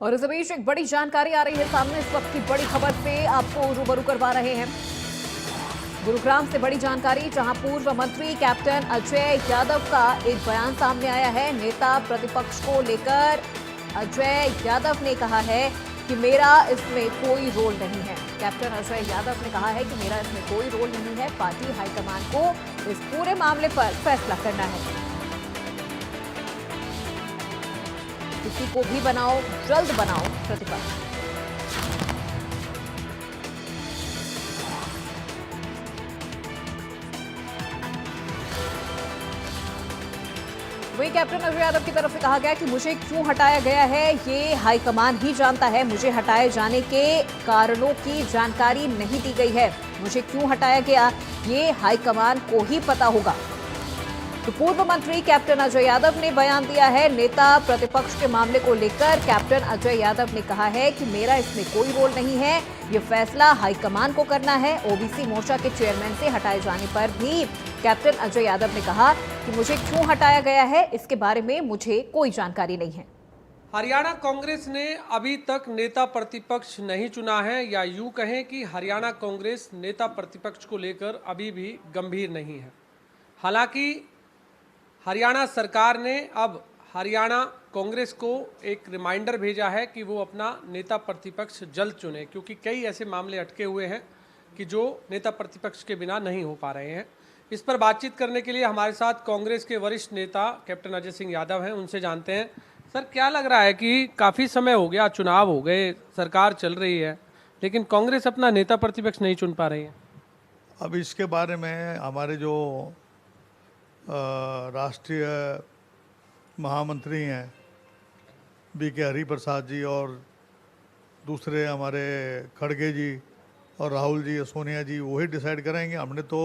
और इस बीच एक बड़ी जानकारी आ रही है सामने। इस वक्त की बड़ी खबर से आपको रूबरू करवा रहे हैं। गुरुग्राम से बड़ी जानकारी, जहां पूर्व मंत्री कैप्टन अजय यादव का एक बयान सामने आया है। नेता प्रतिपक्ष को लेकर अजय यादव ने कहा है कि मेरा इसमें कोई रोल नहीं है। कैप्टन अजय यादव ने कहा है कि मेरा इसमें कोई रोल नहीं है, पार्टी हाईकमान को इस पूरे मामले पर फैसला करना है। किसी को भी बनाओ, जल्द बनाओ प्रतिपक्ष। वहीं कैप्टन अजय यादव की तरफ से कहा गया कि मुझे क्यों हटाया गया है ये हाईकमान ही जानता है। मुझे हटाए जाने के कारणों की जानकारी नहीं दी गई है। मुझे क्यों हटाया गया ये हाईकमान को ही पता होगा। तो पूर्व मंत्री कैप्टन अजय यादव ने बयान दिया है। नेता प्रतिपक्ष के मामले को लेकर कैप्टन अजय यादव ने कहा है कि मेरा इसमें कोई रोल नहीं है, ये फैसला हाईकमान को करना है। ओबीसी मोर्चा के चेयरमैन से हटाए जाने पर भी कैप्टन अजय यादव ने कहा कि मुझे क्यों हटाया गया है इसके बारे में मुझे कोई जानकारी नहीं है। हरियाणा कांग्रेस ने अभी तक नेता प्रतिपक्ष नहीं चुना है, या यूं कहें कि हरियाणा कांग्रेस नेता प्रतिपक्ष को लेकर अभी भी गंभीर नहीं है। हालांकि हरियाणा सरकार ने अब हरियाणा कांग्रेस को एक रिमाइंडर भेजा है कि वो अपना नेता प्रतिपक्ष जल्द चुने, क्योंकि कई ऐसे मामले अटके हुए हैं कि जो नेता प्रतिपक्ष के बिना नहीं हो पा रहे हैं। इस पर बातचीत करने के लिए हमारे साथ कांग्रेस के वरिष्ठ नेता कैप्टन अजय सिंह यादव हैं। उनसे जानते हैं, सर क्या लग रहा है कि काफ़ी समय हो गया, चुनाव हो गए, सरकार चल रही है, लेकिन कांग्रेस अपना नेता प्रतिपक्ष नहीं चुन पा रही है। अब इसके बारे में हमारे जो राष्ट्रीय महामंत्री हैं बीके हरिप्रसाद जी और दूसरे हमारे खड़गे जी और राहुल जी, सोनिया जी, वही डिसाइड करेंगे। हमने तो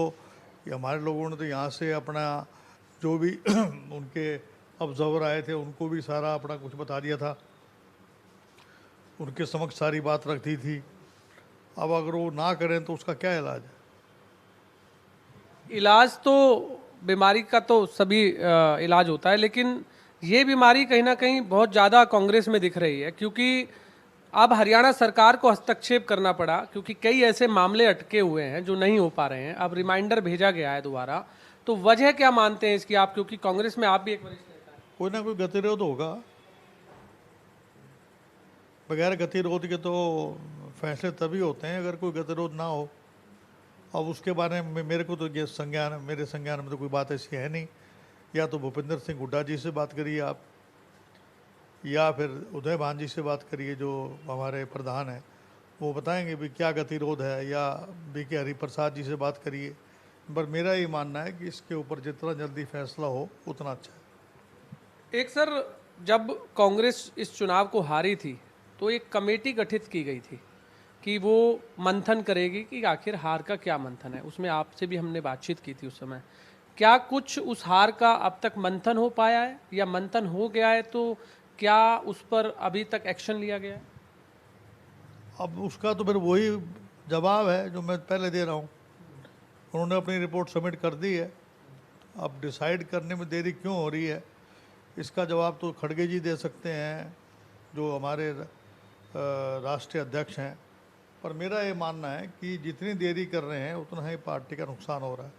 हमारे लोगों ने तो यहाँ से अपना जो भी उनके ऑब्जर्वर आए थे उनको भी सारा अपना कुछ बता दिया था, उनके समक्ष सारी बात रख दी थी। अब अगर वो ना करें तो उसका क्या इलाज है? इलाज तो बीमारी का तो सभी इलाज होता है, लेकिन ये बीमारी कहीं ना कहीं बहुत ज़्यादा कांग्रेस में दिख रही है, क्योंकि अब हरियाणा सरकार को हस्तक्षेप करना पड़ा, क्योंकि कई ऐसे मामले अटके हुए हैं जो नहीं हो पा रहे हैं। अब रिमाइंडर भेजा गया है दोबारा, तो वजह क्या मानते हैं इसकी आप, क्योंकि कांग्रेस में आप भी एक वरिष्ठ नेता हैं। कोई ना कोई गतिरोध होगा। बगैर गतिरोध के तो फैसले तभी होते हैं अगर कोई गतिरोध ना हो। अब उसके बारे में मेरे को तो ये मेरे संज्ञान में तो कोई बात ऐसी है नहीं। या तो भूपेंद्र सिंह हुड्डा जी से बात करिए आप, या फिर उदय भान जी से बात करिए जो हमारे प्रधान हैं, वो बताएंगे भी क्या गतिरोध है, या बीके हरिप्रसाद जी से बात करिए। पर मेरा ये मानना है कि इसके ऊपर जितना जल्दी फैसला हो उतना अच्छा है। एक सर, जब कांग्रेस इस चुनाव को हारी थी तो एक कमेटी गठित की गई थी कि वो मंथन करेगी कि आखिर हार का क्या मंथन है। उसमें आपसे भी हमने बातचीत की थी उस समय। क्या कुछ उस हार का अब तक मंथन हो पाया है, या मंथन हो गया है तो क्या उस पर अभी तक एक्शन लिया गया है? अब उसका तो फिर वही जवाब है जो मैं पहले दे रहा हूँ। उन्होंने अपनी रिपोर्ट सबमिट कर दी है। अब डिसाइड करने में देरी क्यों हो रही है इसका जवाब तो खड़गे जी दे सकते हैं जो हमारे राष्ट्रीय अध्यक्ष हैं। पर मेरा ये मानना है कि जितनी देरी कर रहे हैं उतना ही पार्टी का नुकसान हो रहा है।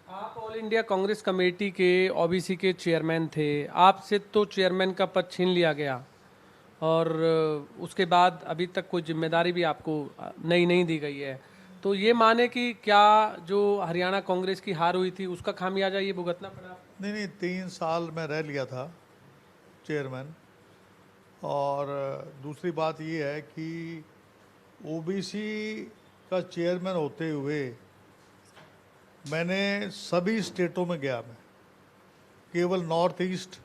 आप ऑल इंडिया कांग्रेस कमेटी के ओबीसी के चेयरमैन थे, आपसे तो चेयरमैन का पद छीन लिया गया, और उसके बाद अभी तक कोई जिम्मेदारी भी आपको नहीं दी गई है। तो ये माने कि क्या जो हरियाणा कांग्रेस की हार हुई थी उसका खामियाजा ये भुगतना पड़ा? नहीं, 3 साल मैं रह लिया था चेयरमैन। और दूसरी बात ये है कि ओबीसी का चेयरमैन होते हुए मैंने सभी स्टेटों में गया। मैं केवल नॉर्थ ईस्ट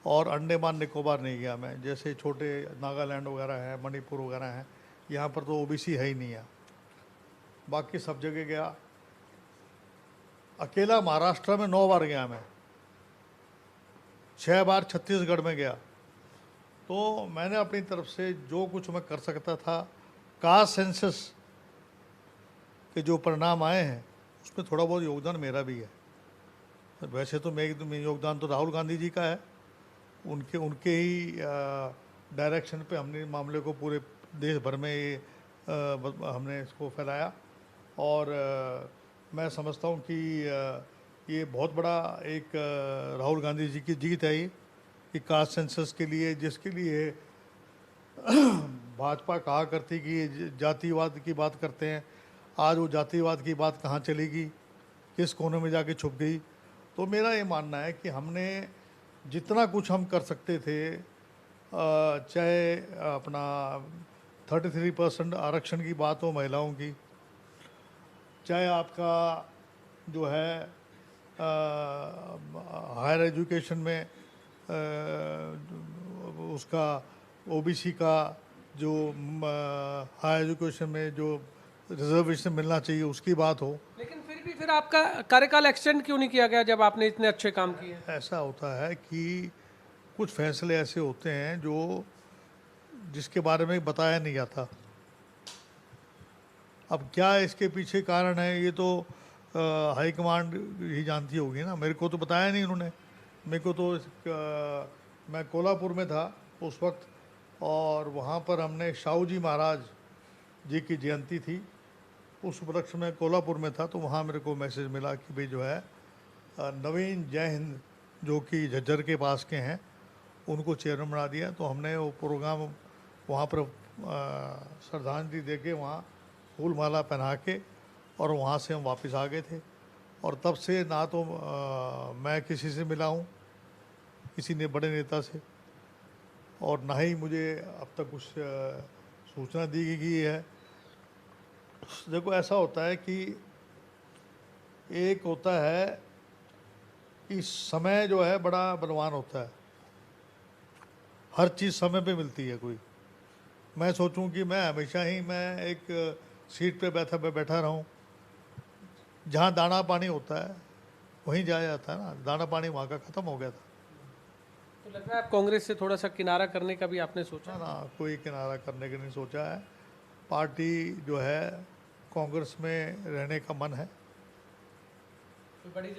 और अंडमान निकोबार नहीं गया मैं, जैसे छोटे नागालैंड वगैरह है, मणिपुर वगैरह हैं, यहाँ पर तो ओबीसी है ही नहीं है। बाकी सब जगह गया। अकेला महाराष्ट्र में 9 बार गया मैं, 6 बार छत्तीसगढ़ में गया। तो मैंने अपनी तरफ से जो कुछ मैं कर सकता था, कास्ट सेंसस के जो परिणाम आए हैं उसमें थोड़ा बहुत योगदान मेरा भी है। वैसे तो मैं योगदान तो राहुल गांधी जी का है, उनके ही डायरेक्शन पे हमने मामले को पूरे देश भर में ये हमने इसको फैलाया और मैं समझता हूँ कि ये बहुत बड़ा एक राहुल गांधी जी की जीत है ये कि कास्ट सेंसस के लिए, जिसके लिए भाजपा कहा करती कि ये जातिवाद की बात करते हैं, आज वो जातिवाद की बात कहाँ चलेगी, किस कोने में जाके छुप गई। तो मेरा ये मानना है कि हमने जितना कुछ हम कर सकते थे, चाहे अपना 33% आरक्षण की बात हो महिलाओं की, चाहे आपका जो है हायर एजुकेशन में उसका ओबीसी का जो हायर एजुकेशन में जो रिजर्वेशन मिलना चाहिए उसकी बात हो। लेकिन फिर आपका कार्यकाल एक्सटेंड क्यों नहीं किया गया जब आपने इतने अच्छे काम किए? ऐसा होता है कि कुछ फैसले ऐसे होते हैं जो जिसके बारे में बताया नहीं जाता। अब क्या इसके पीछे कारण है ये तो हाईकमांड ही जानती होगी ना, मेरे को तो बताया नहीं इन्होंने। मेरे को तो मैं कोल्हापुर में था उस वक्त और वहाँ पर हमने शाहू जी महाराज जी की जयंती थी, उस उपलक्ष्य में कोल्हापुर में था। तो वहाँ मेरे को मैसेज मिला कि भाई जो है नवीन जय हिंद जो कि झज्जर के पास के हैं उनको चेयरमैन बना दिया। तो हमने वो प्रोग्राम वहाँ पर श्रद्धांजलि दे के वहाँ फूल माला पहना के और वहाँ से हम वापस आ गए थे। और तब से ना तो मैं किसी से मिला हूँ, किसी ने बड़े नेता से, और ना ही मुझे अब तक कुछ सूचना दी गई है। देखो ऐसा होता है कि एक होता है कि समय जो है बड़ा बलवान होता है, हर चीज़ समय पे मिलती है। कोई मैं सोचूं कि मैं हमेशा ही मैं एक सीट पे बैठा रहूं, जहाँ दाना पानी होता है वहीं जाया जाता है ना, दाना पानी वहाँ का ख़त्म हो गया था। तो लग रहा है आप कांग्रेस से थोड़ा सा किनारा करने का भी आपने सोचा? ना कोई किनारा करने का नहीं सोचा है। पार्टी जो है कांग्रेस में रहने का मन है। तो बड़ी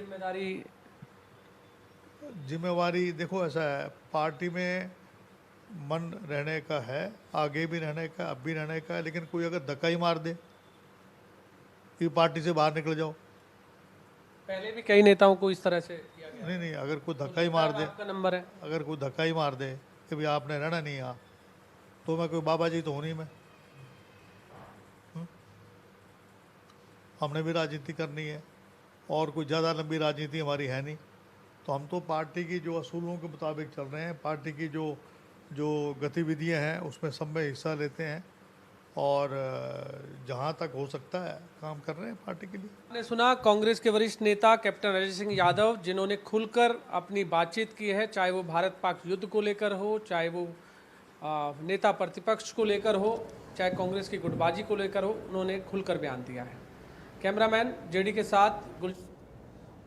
जिम्मेवारी देखो ऐसा है, पार्टी में मन रहने का है, आगे भी रहने का, अब भी रहने का है। लेकिन कोई अगर धक्का ही मार दे कि पार्टी से बाहर निकल जाओ, पहले भी कई नेताओं को इस तरह से किया गया। नहीं, अगर कोई धक्का ही मार दे, आपका नंबर है। अगर कोई धक्का ही मार दे कि भाई आपने रहना नहीं यहाँ, तो मैं कोई बाबा जी तो हूँ नहीं मैं। हमने भी राजनीति करनी है और कोई ज़्यादा लंबी राजनीति हमारी है नहीं। तो हम तो पार्टी की जो असूलों के मुताबिक चल रहे हैं, पार्टी की जो गतिविधियां हैं उसमें सब में हिस्सा लेते हैं और जहां तक हो सकता है काम कर रहे हैं पार्टी के लिए। आपने सुना कांग्रेस के वरिष्ठ नेता कैप्टन अजय सिंह यादव, जिन्होंने खुलकर अपनी बातचीत की है, चाहे वो भारत पाक युद्ध को लेकर हो, चाहे वो नेता प्रतिपक्ष को लेकर हो, चाहे कांग्रेस की गुटबाजी को लेकर हो, उन्होंने खुलकर बयान दिया है। कैमरामैन जेडी के साथ